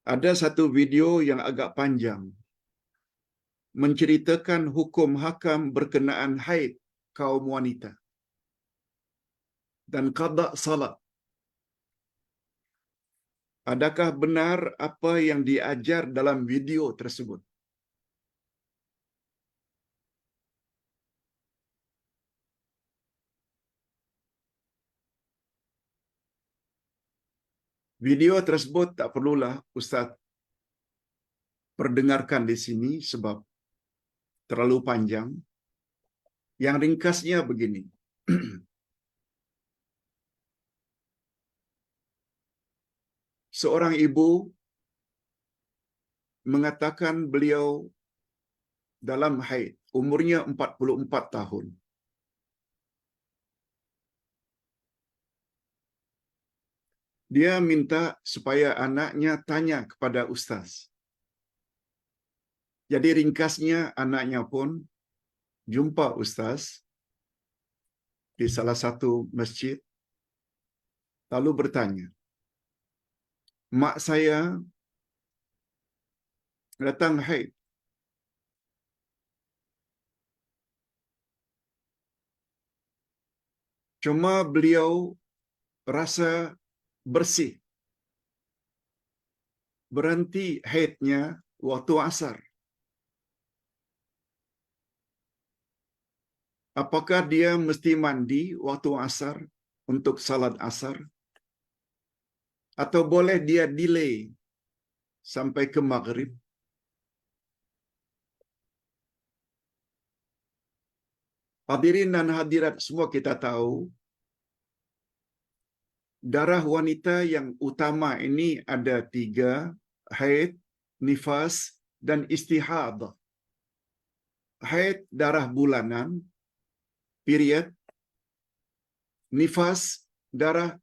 Ada satu video yang agak panjang menceritakan hukum hakam berkenaan haid kaum wanita dan qada salat. Adakah benar apa yang diajar dalam video tersebut? Video tersebut tak perlulah Ustaz perdengarkan di sini sebab terlalu panjang. Yang ringkasnya begini. Seorang ibu mengatakan beliau dalam haid, umurnya 44 tahun. Dia minta supaya anaknya tanya kepada ustaz. Jadi ringkasnya anaknya pun jumpa ustaz di salah satu masjid, lalu bertanya, mak saya datang haid. Cuma beliau rasa bersih. Berhenti haidnya waktu asar. Apakah dia mesti mandi waktu asar untuk salat asar? Atau boleh dia delay sampai ke maghrib? Hadirin dan hadirat semua kita tahu, darah wanita yang utama ini ada 3, haid, nifas, dan istihadah. Haid darah bulanan, period. Nifas darah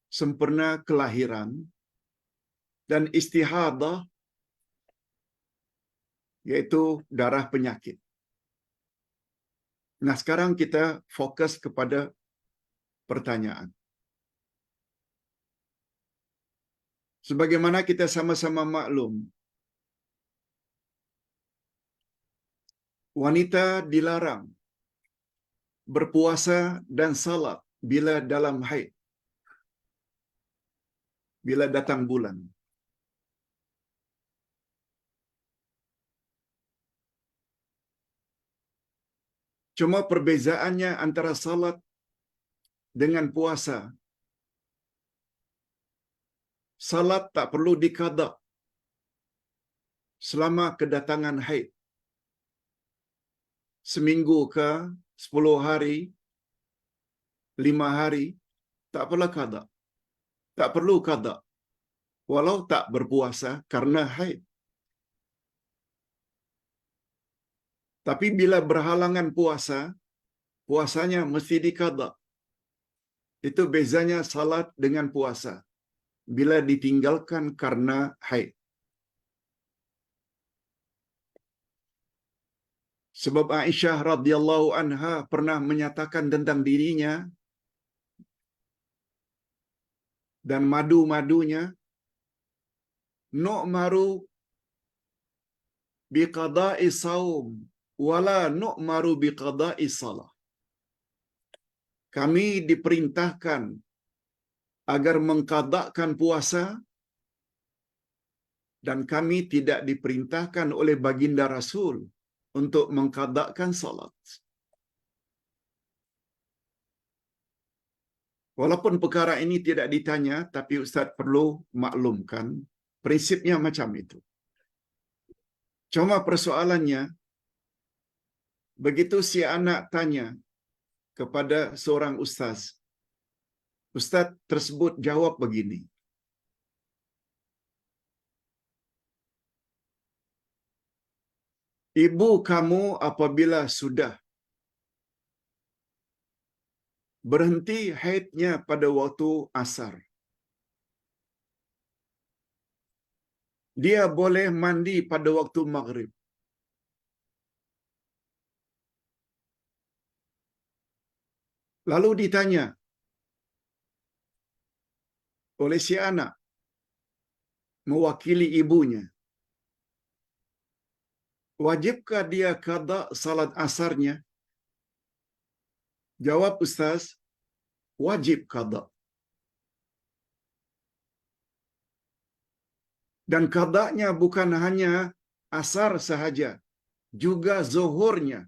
sempurna kelahiran. Dan istihadah yaitu darah penyakit. Nah, sekarang kita fokus kepada pertanyaan. Sebagaimana kita sama-sama maklum, wanita dilarang berpuasa dan salat bila dalam haid, bila datang bulan. Cuma perbezaannya antara salat dengan puasa. Salat tak perlu diqada selama kedatangan haid. Seminggu ke, 10 hari, 5 hari, tak perlu qada. Tak perlu qada. Walau tak berpuasa karena haid. Tapi bila berhalangan puasa, puasanya mesti diqada. Itu bezanya salat dengan puasa. Bila ditinggalkan karena haid. Sebab Aisyah radhiyallahu anha pernah menyatakan tentang dirinya dan madu-madunya, nu'maru biqada'i saum wala nu'maru biqada'i salah. Kami diperintahkan agar mengqada'kan puasa dan kami tidak diperintahkan oleh baginda Rasul untuk mengqada'kan salat. Walaupun perkara ini tidak ditanya, tapi Ustaz perlu maklumkan prinsipnya macam itu. Cuma persoalannya, begitu si anak tanya kepada seorang ustaz, ustaz tersebut jawab begini, ibu kamu apabila sudah berhenti haidnya pada waktu asar, dia boleh mandi pada waktu maghrib. Lalu ditanya oleh si anak, mewakili ibunya. Wajibkah dia qada salat asarnya? Jawab Ustaz, wajib qada. Dan qadanya bukan hanya asar sahaja, juga zuhurnya.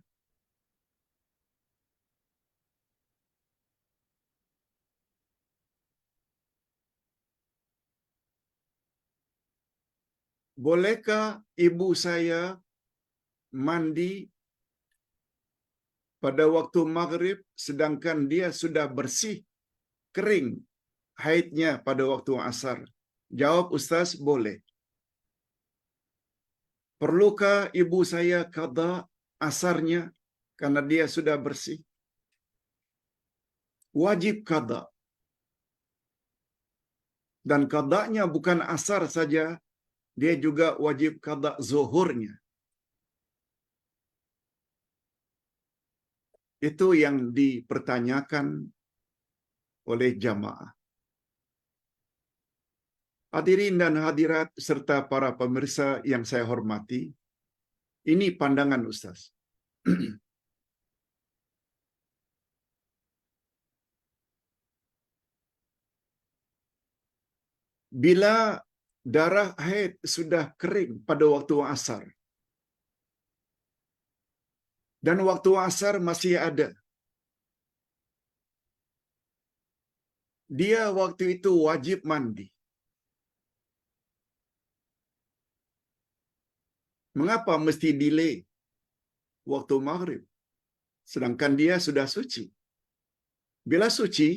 Bolehkah ibu saya mandi pada waktu maghrib sedangkan dia sudah bersih, kering haidnya pada waktu asar? Jawab Ustaz, boleh. Perlukah ibu saya qada asarnya karena dia sudah bersih? Wajib qada. Dan qadanya bukan asar saja, dia juga wajib qada zuhurnya. Itu yang dipertanyakan oleh jamaah. Hadirin dan hadirat serta para pemirsa yang saya hormati, ini pandangan Ustaz. Bila darah haid sudah kering pada waktu asar, dan waktu asar masih ada, dia waktu itu wajib mandi. Mengapa mesti delay waktu maghrib? Sedangkan dia sudah suci. Bila suci,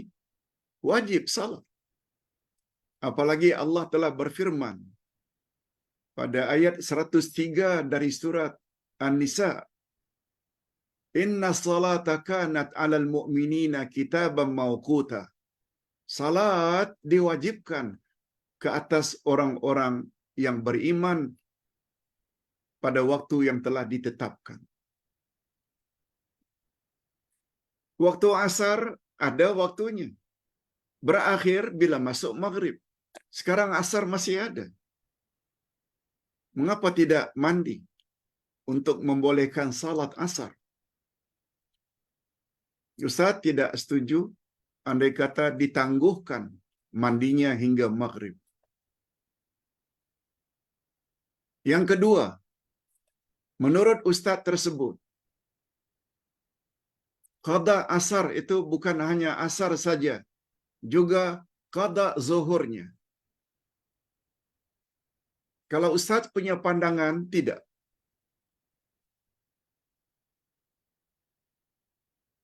wajib salat. Apalagi Allah telah berfirman pada ayat 103 dari surat An-Nisa, Inna salata kanat 'alal mu'minina kitaban mawquta. Salat diwajibkan ke atas orang-orang yang beriman pada waktu yang telah ditetapkan. Waktu asar ada waktunya. Berakhir bila masuk maghrib. Sekarang asar masih ada. Mengapa tidak mandi untuk membolehkan salat asar? Ustaz tidak setuju andai kata ditangguhkan mandinya hingga maghrib. Yang kedua, menurut Ustaz tersebut, qada asar itu bukan hanya asar saja, juga qada zuhurnya. Kalau Ustaz punya pandangan, tidak.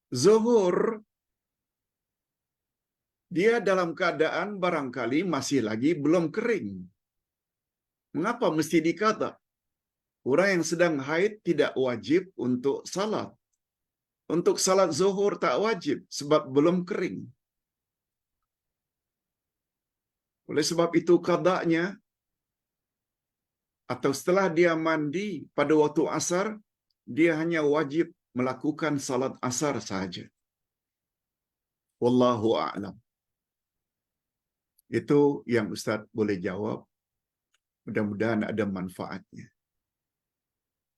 Zuhur, dia dalam keadaan barangkali masih lagi belum kering. Mengapa mesti dikata? Orang yang sedang haid tidak wajib untuk salat. Untuk salat zuhur tak wajib sebab belum kering. Oleh sebab itu qadanya atau setelah dia mandi pada waktu asar, dia hanya wajib melakukan salat asar sahaja. Wallahu a'lam. Itu yang Ustaz boleh jawab. Mudah-mudahan ada manfaatnya.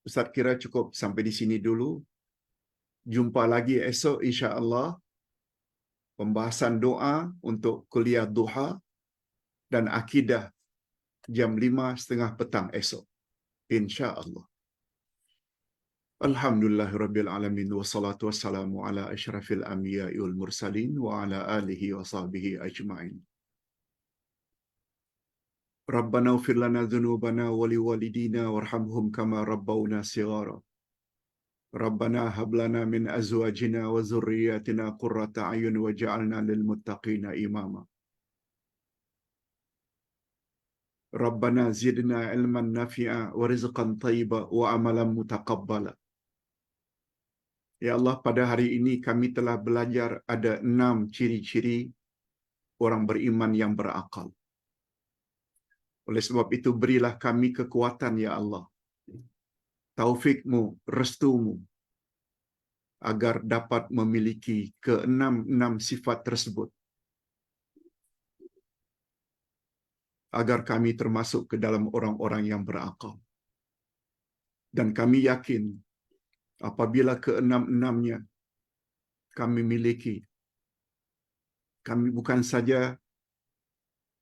Ustaz kira cukup sampai di sini dulu. Jumpa lagi esok insya-Allah. Pembahasan doa untuk kuliah duha dan akidah jam 5:30 petang esok. Insya-Allah. Alhamdulillahirabbil alamin wassalatu wassalamu ala asyrafil anbiya'i wal mursalin wa ala alihi wa sahbihi ajma'in. Rabbana ighfir lana dzunubana wa liwalidina warhamhum kama rabbawna shighara. Rabbana hab lana min azwajina wa dhurriyyatina qurrata a'yun waj'alna lil muttaqina imama. Rabbana zidna ilman nafi'a wa rizqan thayyiba wa amalan mutaqabbala. Ya Allah, pada hari ini kami telah belajar ada 6 ciri-ciri orang beriman yang berakal. Oleh sebab itu berilah kami kekuatan ya Allah, taufikmu, restumu, agar dapat memiliki ke-6 sifat tersebut. agar kami termasuk ke dalam orang-orang yang berakal. Dan kami yakin apabila keenam-enamnya kami miliki, kami bukan saja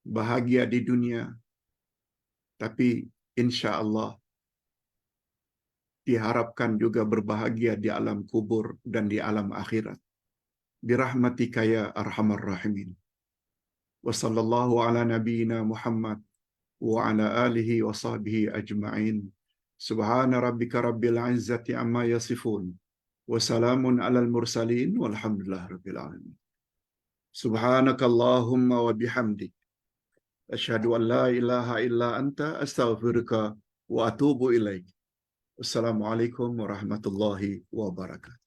bahagia di dunia, tapi insya Allah diharapkan juga berbahagia di alam kubur dan di alam akhirat. Birahmatika ya arhamar rahimin. Wa sallallahu ala nabiyyina Muhammad wa ala alihi wa sahbihi ajma'in. Subhana rabbika rabbil izzati amma yasifun. Wa salamun alal mursalin walhamdulillah rabbil alamin. Subhanakallahumma wa bihamdik. Asyhadu an la ilaha illa anta astaghfiruka wa atubu ilaik. Assalamualaikum warahmatullahi wabarakatuh.